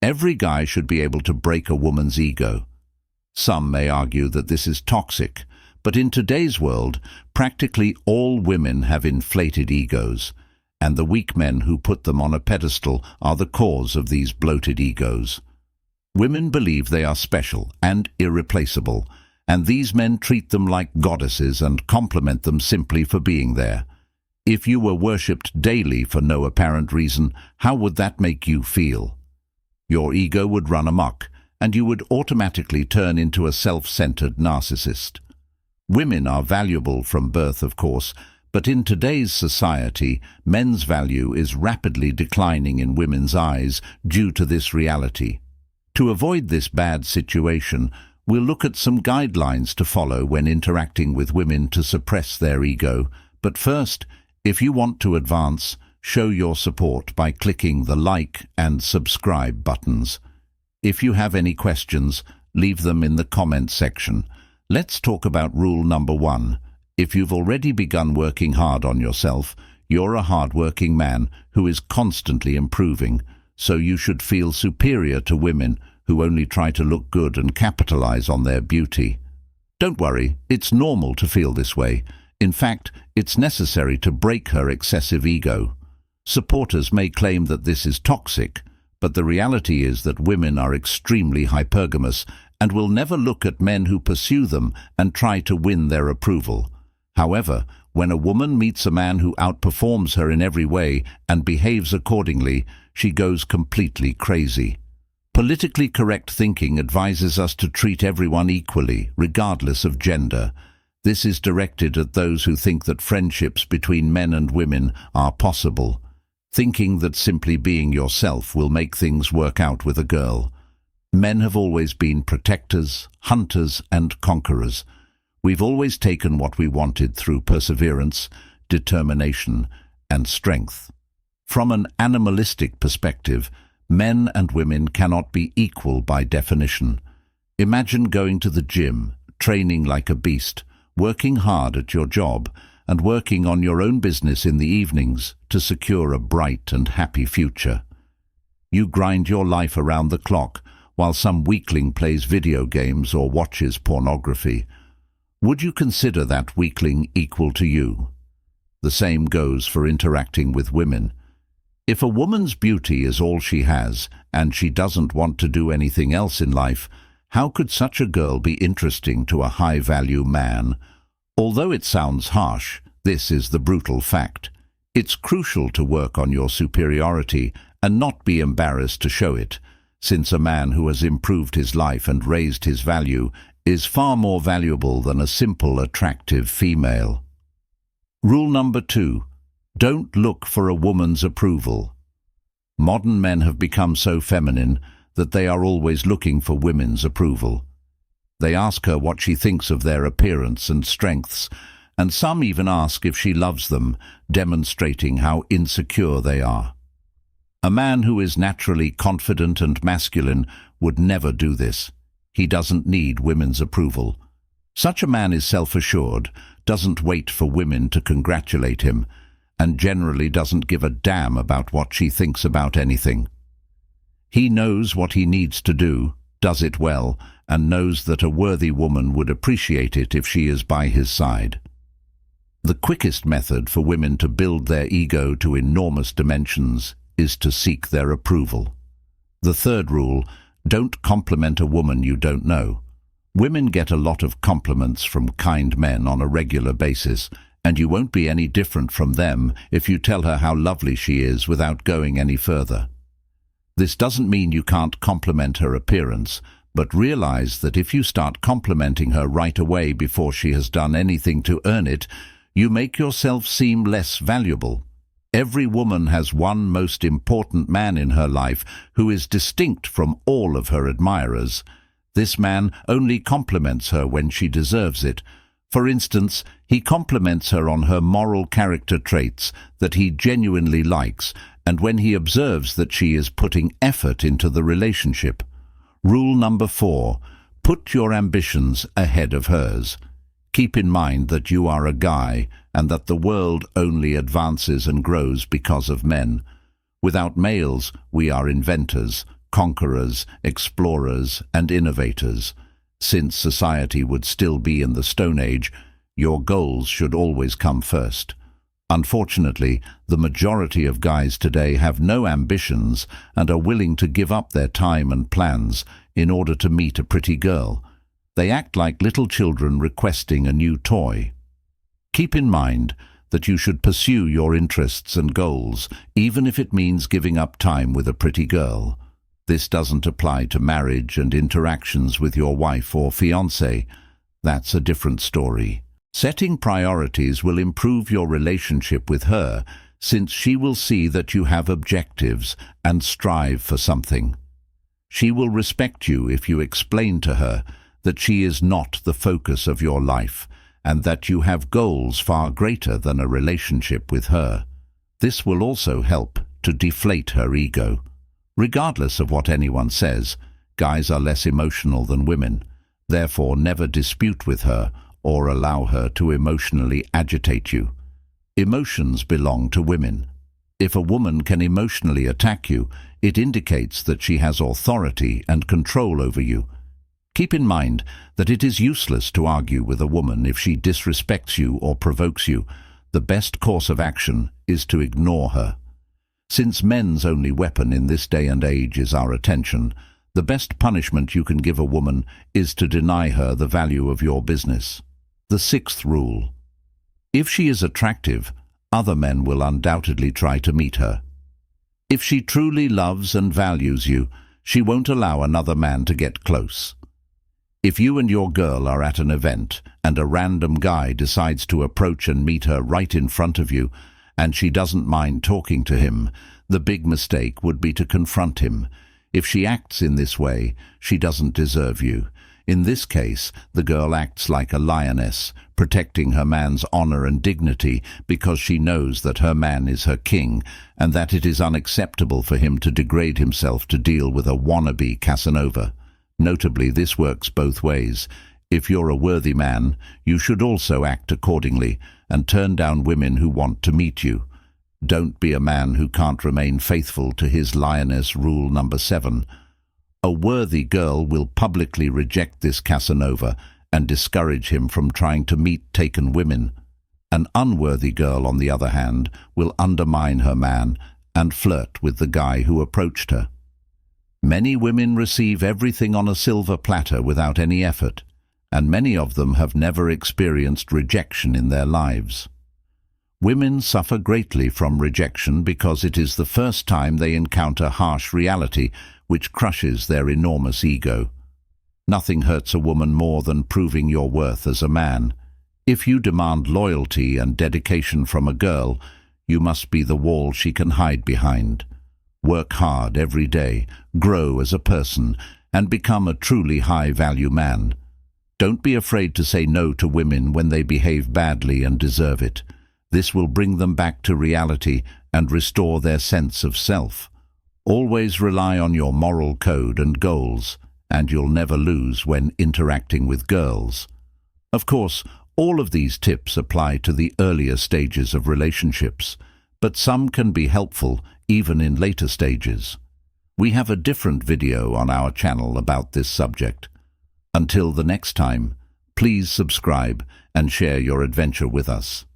Every guy should be able to break a woman's ego. Some may argue that this is toxic, but in today's world, practically all women have inflated egos, and the weak men who put them on a pedestal are the cause of these bloated egos. Women believe they are special and irreplaceable, and these men treat them like goddesses and compliment them simply for being there. If you were worshipped daily for no apparent reason, how would that make you feel? Your ego would run amok, and you would automatically turn into a self-centered narcissist. Women are valuable from birth, of course, but in today's society, men's value is rapidly declining in women's eyes due to this reality. To avoid this bad situation, we'll look at some guidelines to follow when interacting with women to suppress their ego. But first, if you want to advance, show your support by clicking the like and subscribe buttons. If you have any questions, leave them in the comment section. Let's talk about rule number 1. If you've already begun working hard on yourself, you're a hard-working man who is constantly improving, so you should feel superior to women who only try to look good and capitalize on their beauty. Don't worry, it's normal to feel this way. In fact, it's necessary to break her excessive ego. Supporters may claim that this is toxic, but the reality is that women are extremely hypergamous and will never look at men who pursue them and try to win their approval. However, when a woman meets a man who outperforms her in every way and behaves accordingly, she goes completely crazy. Politically correct thinking advises us to treat everyone equally, regardless of gender. This is directed at those who think that friendships between men and women are possible, thinking that simply being yourself will make things work out with a girl. Men have always been protectors, hunters, and conquerors. We've always taken what we wanted through perseverance, determination, and strength. From an animalistic perspective, men and women cannot be equal by definition. Imagine going to the gym, training like a beast, working hard at your job, and working on your own business in the evenings to secure a bright and happy future. You grind your life around the clock while some weakling plays video games or watches pornography. Would you consider that weakling equal to you? The same goes for interacting with women. If a woman's beauty is all she has, and she doesn't want to do anything else in life, how could such a girl be interesting to a high-value man? Although it sounds harsh, this is the brutal fact. It's crucial to work on your superiority and not be embarrassed to show it, since a man who has improved his life and raised his value is far more valuable than a simple, attractive female. Rule number 2. Don't look for a woman's approval. Modern men have become so feminine that they are always looking for women's approval. They ask her what she thinks of their appearance and strengths, and some even ask if she loves them, demonstrating how insecure they are. A man who is naturally confident and masculine would never do this. He doesn't need women's approval. Such a man is self-assured, doesn't wait for women to congratulate him, and generally doesn't give a damn about what she thinks about anything. He knows what he needs to do, does it well, and knows that a worthy woman would appreciate it if she is by his side. The quickest method for women to build their ego to enormous dimensions is to seek their approval. The third rule: don't compliment a woman you don't know. Women get a lot of compliments from kind men on a regular basis, and you won't be any different from them if you tell her how lovely she is without going any further. This doesn't mean you can't compliment her appearance, but realize that if you start complimenting her right away before she has done anything to earn it, you make yourself seem less valuable. Every woman has one most important man in her life who is distinct from all of her admirers. This man only compliments her when she deserves it. For instance, he compliments her on her moral character traits that he genuinely likes, and when he observes that she is putting effort into the relationship. Rule number 4: put your ambitions ahead of hers. Keep in mind that you are a guy and that the world only advances and grows because of men. Without males, we are inventors, conquerors, explorers, and innovators. Since society would still be in the Stone Age, your goals should always come first. Unfortunately, the majority of guys today have no ambitions and are willing to give up their time and plans in order to meet a pretty girl. They act like little children requesting a new toy. Keep in mind that you should pursue your interests and goals, even if it means giving up time with a pretty girl. This doesn't apply to marriage and interactions with your wife or fiancé. That's a different story. Setting priorities will improve your relationship with her, since she will see that you have objectives and strive for something. She will respect you if you explain to her that she is not the focus of your life and that you have goals far greater than a relationship with her. This will also help to deflate her ego. Regardless of what anyone says, guys are less emotional than women. Therefore, never dispute with her or allow her to emotionally agitate you. Emotions belong to women. If a woman can emotionally attack you, it indicates that she has authority and control over you. Keep in mind that it is useless to argue with a woman if she disrespects you or provokes you. The best course of action is to ignore her. Since men's only weapon in this day and age is our attention, the best punishment you can give a woman is to deny her the value of your business. The sixth rule: if she is attractive, other men will undoubtedly try to meet her. If she truly loves and values you, she won't allow another man to get close. If you and your girl are at an event and a random guy decides to approach and meet her right in front of you, and she doesn't mind talking to him, the big mistake would be to confront him. If she acts in this way, she doesn't deserve you. In this case, the girl acts like a lioness, protecting her man's honor and dignity because she knows that her man is her king and that it is unacceptable for him to degrade himself to deal with a wannabe Casanova. Notably, this works both ways. If you're a worthy man, you should also act accordingly and turn down women who want to meet you. Don't be a man who can't remain faithful to his lioness rule number 7. A worthy girl will publicly reject this Casanova and discourage him from trying to meet taken women. An unworthy girl, on the other hand, will undermine her man and flirt with the guy who approached her. Many women receive everything on a silver platter without any effort, and many of them have never experienced rejection in their lives. Women suffer greatly from rejection because it is the first time they encounter harsh reality, which crushes their enormous ego. Nothing hurts a woman more than proving your worth as a man. If you demand loyalty and dedication from a girl, you must be the wall she can hide behind. Work hard every day, grow as a person, and become a truly high-value man. Don't be afraid to say no to women when they behave badly and deserve it. This will bring them back to reality and restore their sense of self. Always rely on your moral code and goals, and you'll never lose when interacting with girls. Of course, all of these tips apply to the earlier stages of relationships, but some can be helpful even in later stages. We have a different video on our channel about this subject. Until the next time, please subscribe and share your adventure with us.